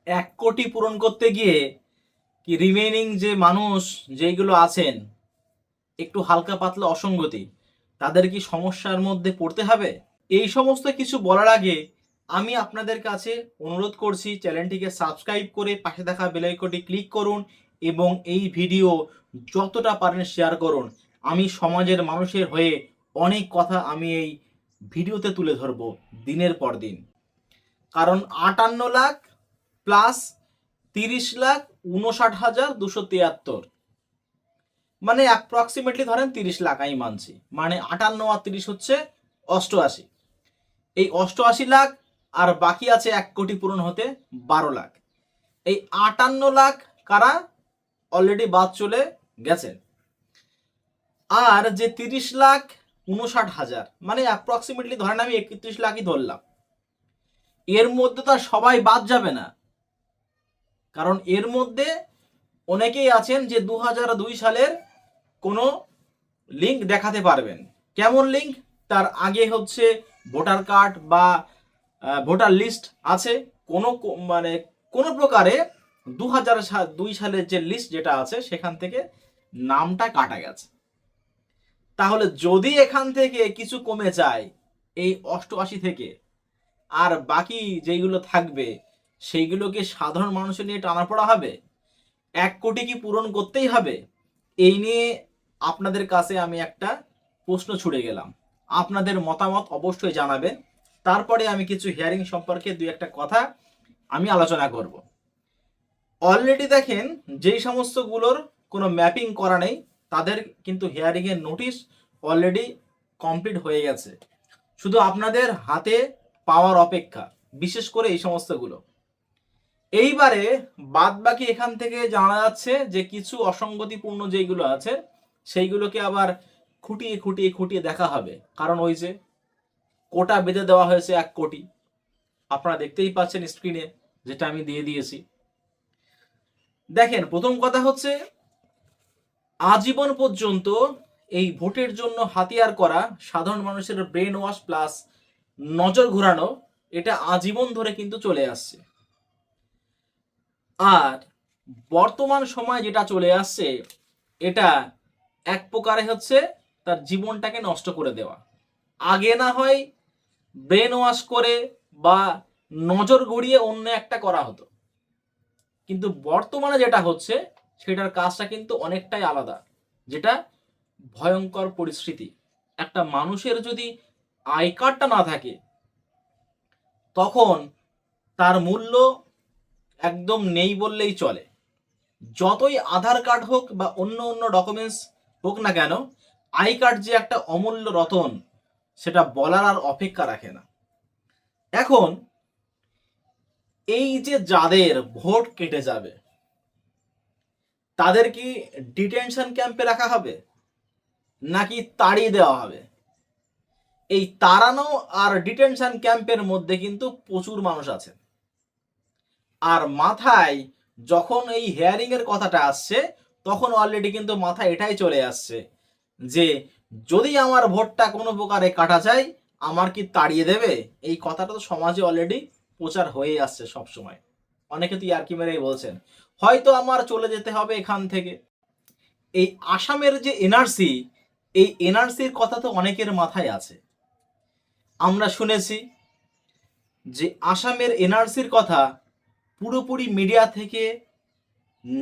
1 কোটি পূরণ করতে গিয়ে কি রিমেইনিং যে মানুষ যেইগুলো আছেন একটু হালকা পাতলা অসঙ্গতি, তাদের কি সমস্যার মধ্যে পড়তে হবে? এই সমস্ত কিছু বলার আগে আমি আপনাদের কাছে অনুরোধ করছি, চ্যানেলটিকে সাবস্ক্রাইব করে পাশে থাকা বেল আইকনটি ক্লিক করুন এবং এই ভিডিও যতটা পারেন শেয়ার করুন। আমি সমাজের মানুষের হয়ে অনেক কথা আমি এই ভিডিওতে তুলে ধরব দিনের পর দিন। কারণ 58 লাখ প্লাস 30,59,273, মানে অ্যাপ্রক্সিমেটলি ধরেন 30 লাখ, আমি মানছি, মানে 58 আর 30 হচ্ছে 88। এই 88 লাখ আর বাকি আছে 1 কোটি পূরণ হতে 12 লাখ। এই 58 লাখ কারা অলরেডি বাদ চলে গেছেন, আর যে 30,59,000 মানে অ্যাপ্রক্সিমেটলি ধরেন আমি 31 লাখই ধরলাম, এর মধ্যে তো সবাই বাদ যাবে না। কারণ এর মধ্যে অনেকেই আছেন যে 2002 সালের কোনো লিঙ্ক দেখাতে পারবেন। কেমন লিঙ্ক? তার আগে হচ্ছে ভোটার কার্ড বা ভোটার লিস্ট আছে, কোনো মানে কোনো প্রকারে 2002 সালের যে লিস্ট যেটা আছে সেখান থেকে নামটা কাটা গেছে। তাহলে যদি এখান থেকে কিছু কমে যায় এই 88 থেকে, আর বাকি যেইগুলো থাকবে সেইগুলোকে সাধারণ মানুষের নিয়ে টানাপড়া হবে? 1 কোটি কি পূরণ করতেই হবে? এই নিয়ে আপনাদের কাছে আমি একটা প্রশ্ন ছুড়ে গেলাম, আপনাদের মতামত অবশ্যই জানাবেন। তারপরে আমি কিছু হিয়ারিং সম্পর্কে দুই একটা কথা আমি আলোচনা করব। অলরেডি দেখেন যেই সমস্তগুলোর কোনো ম্যাপিং করা নেই তাদের কিন্তু হিয়ারিংয়ের নোটিশ অলরেডি কমপ্লিট হয়ে গেছে, শুধু আপনাদের হাতে পাওয়ার অপেক্ষা, বিশেষ করে এই সমস্তগুলো। এইবারে বাদ বাকি এখান থেকে জানা যাচ্ছে যে কিছু অসঙ্গতিপূর্ণ যেগুলো আছে সেইগুলোকে আবার খুঁটিয়ে খুঁটিয়ে খুঁটিয়ে দেখা হবে। কারণ ওই যে কোটা বেঁধে দেওয়া হয়েছে 1 কোটি, আপনারা দেখতেই পাচ্ছেন স্ক্রিনে, যেটা আমি দিয়ে দিয়েছি। দেখেন, প্রথম কথা হচ্ছে আজীবন পর্যন্ত এই ভোটের জন্য হাতিয়ার করা সাধারণ মানুষের ব্রেন ওয়াশ প্লাস নজর ঘোরানো, এটা আজীবন ধরে কিন্তু চলে আসছে। আর বর্তমান সময় যেটা চলে আসছে এটা এক প্রকারে হচ্ছে তার জীবনটাকে নষ্ট করে দেওয়া। আগে না হয় ব্রেন ওয়াশ করে বা নজর ঘুরিয়ে অন্য একটা করা হতো, কিন্তু বর্তমানে যেটা হচ্ছে সেটার কাজটা কিন্তু অনেকটাই আলাদা, যেটা ভয়ঙ্কর পরিস্থিতি। একটা মানুষের যদি আই কার্ডটা না থাকে তখন তার মূল্য একদম নেই বললেই চলে। যতই আধার কার্ড হোক বা অন্য অন্য ডকুমেন্টস হোক না কেন, আই কার্ড যে একটা অমূল্য রতন সেটা বলার আর অপেক্ষা রাখে না। এখন এই যে যাদের ভোট কেটে যাবে তাদের কি ডিটেনশন ক্যাম্পে রাখা হবে নাকি তাড়িয়ে দেওয়া হবে? এই তাড়ানো আর ডিটেনশন ক্যাম্পের মধ্যে কিন্তু প্রচুর মানুষ আছে। আর মাথায় যখন এই হিয়ারিং এর কথাটা আসছে তখন অলরেডি কিন্তু মাথায় এটাই চলে আসছে যে যদি আমার ভোটটা কোনো প্রকারে কাটা যায় আমার কি তাড়িয়ে দেবে? এই কথাটা তো সমাজে অলরেডি প্রচার হয়ে আসছে সব সময়। অনেকে তো ইয়ার্কি মেরেই বলছেন হয়তো আমার চলে যেতে হবে এখান থেকে। এই আসামের যে এনআরসি, এই এনআরসির কথা তো অনেকের মাথায় আছে। আমরা শুনেছি যে আসামের এনআরসির কথা পুরোপুরি মিডিয়া থেকে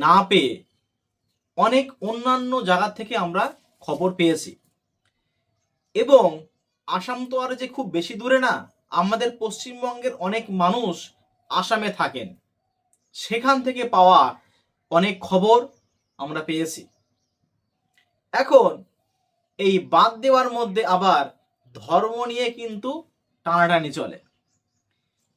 না পেয়ে অনেক অন্যান্য জায়গা থেকে আমরা খবর পেয়েছি। এবং আসাম তো আর যে খুব বেশি দূরে না, আমাদের পশ্চিমবঙ্গের অনেক মানুষ আসামে থাকেন, সেখান থেকে পাওয়া অনেক খবর আমরা পেয়েছি। এখন এই বাদ দেওয়ার মধ্যে আবার ধর্ম নিয়ে কিন্তু টানাটানি চলে।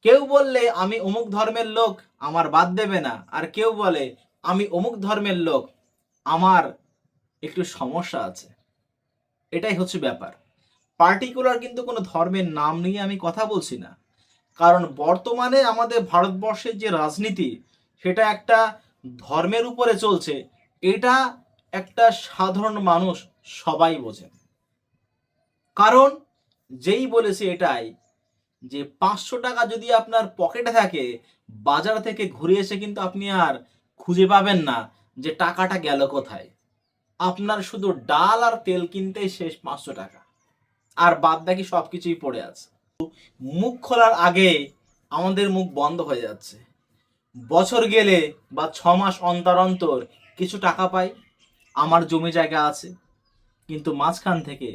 কেউ বললে আমি অমুক ধর্মের লোক, আমার বাদ দেবে না, আর কেউ বলে আমি অমুক ধর্মের লোক, আমার একটু সমস্যা আছে। এটাই হচ্ছে ব্যাপার। পার্টিকুলার কিন্তু কোনো ধর্মের নাম নিয়ে আমি কথা বলছি না, কারণ বর্তমানে আমাদের ভারতবর্ষের যে রাজনীতি সেটা একটা ধর্মের উপরে চলছে, এটা একটা সাধারণ মানুষ সবাই বোঝেন। কারণ যেই বলেছে এটাই যে 500 টাকা যদি আপনার পকেটে থাকে বাজার থেকে ঘুরে এসে কিন্তু আপনি আর খুঁজে পাবেন না যে টাকাটা গেল কোথায়। আপনার শুধু ডাল আর তেল কিনতেই শেষ 500 টাকা, আর বাদ বাকি সব কিছুই পড়ে আছে। মুখ খোলার আগে আমাদের মুখ বন্ধ হয়ে যাচ্ছে। বছর গেলে বা 6 মাস অন্তর অন্তর কিছু টাকা পাই, আমার জমি জায়গা আছে, কিন্তু মাঝখান থেকে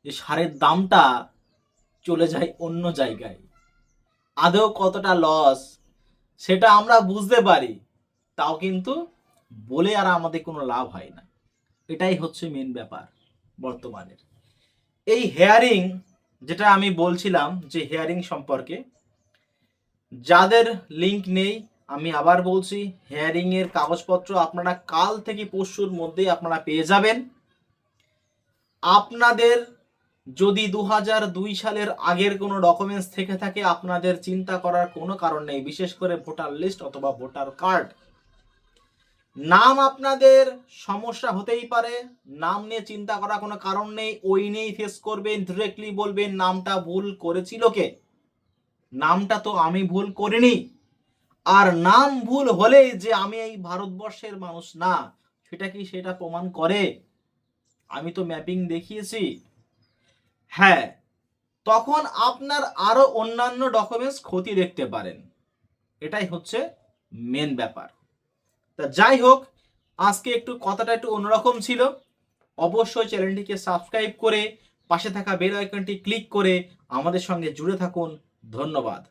যে সারের দামটা চলে যায় অন্য জায়গায়, আদৌ কতটা লস সেটা আমরা বুঝতে পারি, তাও কিন্তু বলে আর আমাদের কোনো লাভ হয় না। এটাই হচ্ছে মেন ব্যাপার বর্তমানের। এই হেয়ারিং, যেটা আমি বলছিলাম যে হেয়ারিং সম্পর্কে, যাদের লিংক নেই আমি আবার বলছি, হেয়ারিং এর কাগজপত্র আপনারা কাল থেকে পরশুর মধ্যেই আপনারা পেয়ে যাবেন। আপনাদের যদি 2002 সালের আগের কোনো ডকুমেন্টস থেকে থাকে, আপনাদের চিন্তা করার কোনো কারণ নেই, বিশেষ করে ভোটার লিস্ট অথবা ভোটার কার্ড। নাম আপনাদের সমস্যা হতেই পারে, নাম নিয়ে চিন্তা করার কোনো কারণ নেই, ওই নিয়েই ফেস করবেন, ডিরেক্টলি বলবেন নামটা ভুল করেছিল কে, নামটা তো আমি ভুল করিনি। আর নাম ভুল হলেই যে আমি এই ভারতবর্ষের মানুষ না, সেটা কি সেটা প্রমাণ করে? আমি তো ম্যাপিং দেখিয়েছি। হ্যাঁ, তখন আপনার আরো অন্যান্য ডকুমেন্টস ক্ষতি দেখতে পারেন, এটাই হচ্ছে মেন ব্যাপার। তা যাই হোক, আজকে একটু কথাটা একটু অন্যরকম ছিল। অবশ্যই চ্যানেলটিকে সাবস্ক্রাইব করে পাশে থাকা বেল আইকনটি ক্লিক করে আমাদের সঙ্গে জুড়ে থাকুন। ধন্যবাদ।